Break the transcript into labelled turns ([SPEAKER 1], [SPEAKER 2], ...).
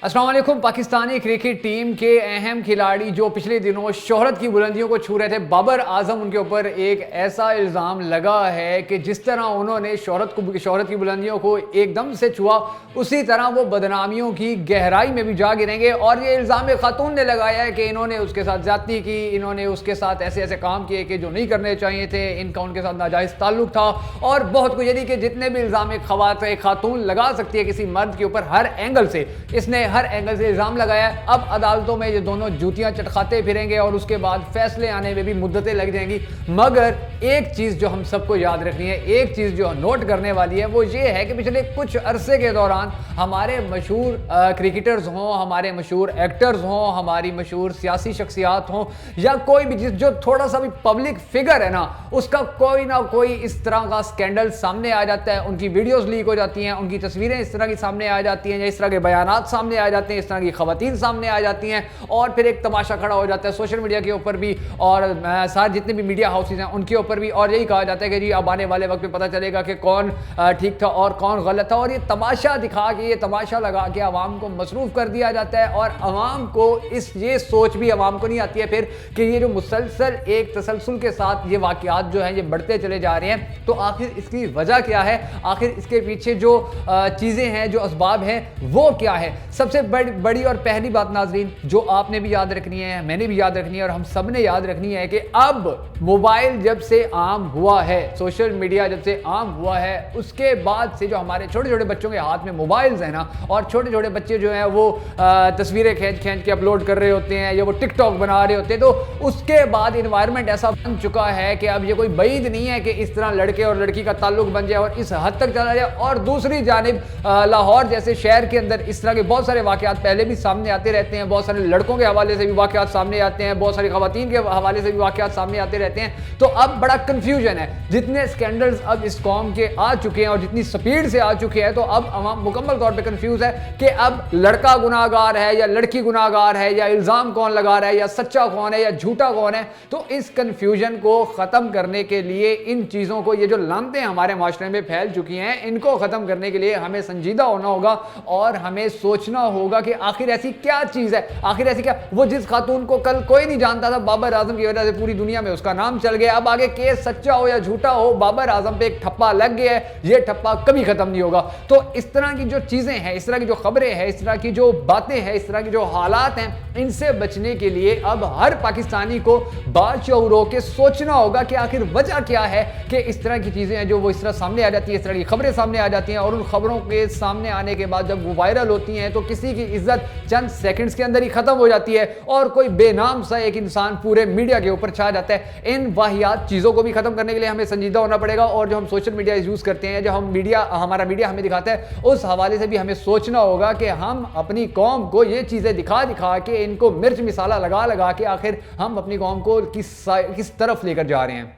[SPEAKER 1] अस्सलाम वालेकुम। Pakistani cricket team के अहम खिलाड़ी जो पिछले दिनों शोहरत की बुलंदियों को छू रहे थे, बाबर आजम, उनके ऊपर एक ऐसा इल्ज़ाम लगा है कि जिस तरह उन्होंने शोहरत की बुलंदियों को एकदम से छुआ, उसी तरह वो बदनामियों की गहराई में भी जा गिरेंगे। और ये इल्ज़ाम खातून ने लगाया है कि इन्होंने उसके साथ ज़्यादती की, इन्होंने उसके साथ ऐसे ऐसे काम किए कि जो नहीं करने चाहिए थे, इनका उनके साथ नाजायज़ ताल्लुक था और बहुत कुछ। यानी कि जितने भी इल्ज़ाम खातून लगा सकती है किसी मर्द के ऊपर, हर एंगल से इसने हर एंगल से इल्जाम लगाया। अब अदालतों में ये दोनों जूतियां चटखाते फिरेंगे और उसके बाद फैसले आने में भी मुद्दतें लग जाएंगी। मगर एक चीज जो हम सबको याद रखनी है, एक चीज जो नोट करने वाली है, वो ये है कि पिछले कुछ अरसे के दौरान हमारे मशहूर क्रिकेटर्स हों, हमारे मशहूर एक्टर्स हों, हमारी मशहूर सियासी शख्सियात हों, या कोई भी जो थोड़ा सा भी पब्लिक फिगर है ना, उसका कोई ना कोई इस तरह का स्कैंडल सामने आ जाता है। उनकी वीडियोस लीक हो जाती हैं, उनकी तस्वीरें इस तरह की सामने आ जाती हैं, या इस तरह के बयानात सामने आ जाते हैं, इस तरह की खवातीन सामने आ जाती हैं, और फिर एक तमाशा खड़ा हो जाता है सोशल मीडिया के ऊपर भी और सारे जितने भी मीडिया हाउसेज हैं उनके ऊपर भी। और यही कहा जाता है कि जी अब आने वाले वक्त में पता चलेगा कि कौन ठीक था और कौन गलत था। और ये तमाशा दिखा के, ये तमाशा लगा के आवाम को मसरूफ कर दिया जाता है। और आवाम को ये सोच भी आवाम को नहीं आती है फिर कि ये जो मुसलसल एक तसलसल के साथ ये वाकयात जो हैं ये बढ़ते चले जा रहे हैं, तो आखिर इसकी वजह क्या है, आखिर इसके पीछे जो चीज़ें हैं, जो असबाब हैं, वो क्या है। सबसे बड़ी और पहली बात नाजरीन जो आपने भी याद रखनी है, मैंने भी याद रखनी है और हम सब ने याद रखनी है कि अब मोबाइल जब से आम हुआ है, सोशल मीडिया जब से आम हुआ है, उसके बाद से जो हमारे छोटे छोटे बच्चों के हाथ में मोबाइल्स हैं ना, और छोटे छोटे बच्चे जो हैं वो तस्वीरें खींच के अपलोड कर रहे होते हैं या वो टिकटॉक बना रहे होते हैं, तो उसके बाद इन्वायरमेंट ऐसा बन चुका है कि अब ये कोई बईद नहीं है कि इस तरह लड़के और लड़की का ताल्लुक बन जाए और इस हद तक चला जाए। और दूसरी जानिब लाहौर जैसे शहर के अंदर इस तरह के बहुत सारे वाकयात पहले भी सामने आते रहते हैं, बहुत सारे लड़कों के हवाले से भी वाकयात सामने आते हैं, बहुत सारी खवातीन के हवाले से भी वाकयात सामने आते रहते हैं। तो अब बड़ा कंफ्यूजन है, जितने स्कैंडल्स अब इस कौम के आ चुके हैं और जितनी स्पीड से आ चुके हैं, तो अब अवाम मुकम्मल तौर पे कंफ्यूज है कि अब लड़का गुनाहगार है या लड़की गुनाहगार है, या इल्जाम कौन लगा रहा है, या सच्चा कौन है या झूठा कौन है। तो इस कंफ्यूजन को खत्म करने के लिए, इन चीजों को, ये जो लानतें हमारे माशरे में फैल चुकी हैं, इनको खत्म करने के लिए हमें संजीदा होना होगा और हमें सोचना होगा कि आखिर ऐसी क्या चीज है, आखिर ऐसी क्या, वो जिस खातून को कल कोई नहीं जानता था, बाबर आजम की वजह से पूरी दुनिया में उसका नाम चल गया, अब आगे केस सच्चा हो या झूठा हो, बाबर आजम पे एक ठप्पा लग गया है, ये ठप्पा कभी खत्म नहीं होगा। तो इस तरह की जो चीजें हैं, इस तरह की जो खबरें हैं, इस तरह की जो बातें हैं, इस तरह की जो हालात हैं, इनसे बचने के लिए अब हर पाकिस्तानी को बाशऊर होकर सोचना होगा कि आखिर वजह क्या है कि इस तरह की चीजें हैं जो वो इस तरह सामने आ जाती है, इस तरह की खबरें सामने आ जाती हैं। और उन खबरों के सामने आने के बाद जब वो वायरल होती हैं तो किसी की इज्जत चंद सेकंड्स के अंदर ही खत्म हो जाती है और कोई बेनाम सा एक इंसान पूरे मीडिया के ऊपर छा जाता है। इन वाहियात चीजों को भी खत्म करने के लिए हमें संजीदा होना पड़ेगा और जो हम सोशल मीडिया यूज करते हैं, जो हमारा मीडिया हमें दिखाता है, उस हवाले से भी हमें सोचना होगा कि हम अपनी कौम को ये चीजें दिखा के, इनको मिर्च मिसाला लगा के आखिर हम अपनी कौम को किस तरफ लेकर जा रहे हैं।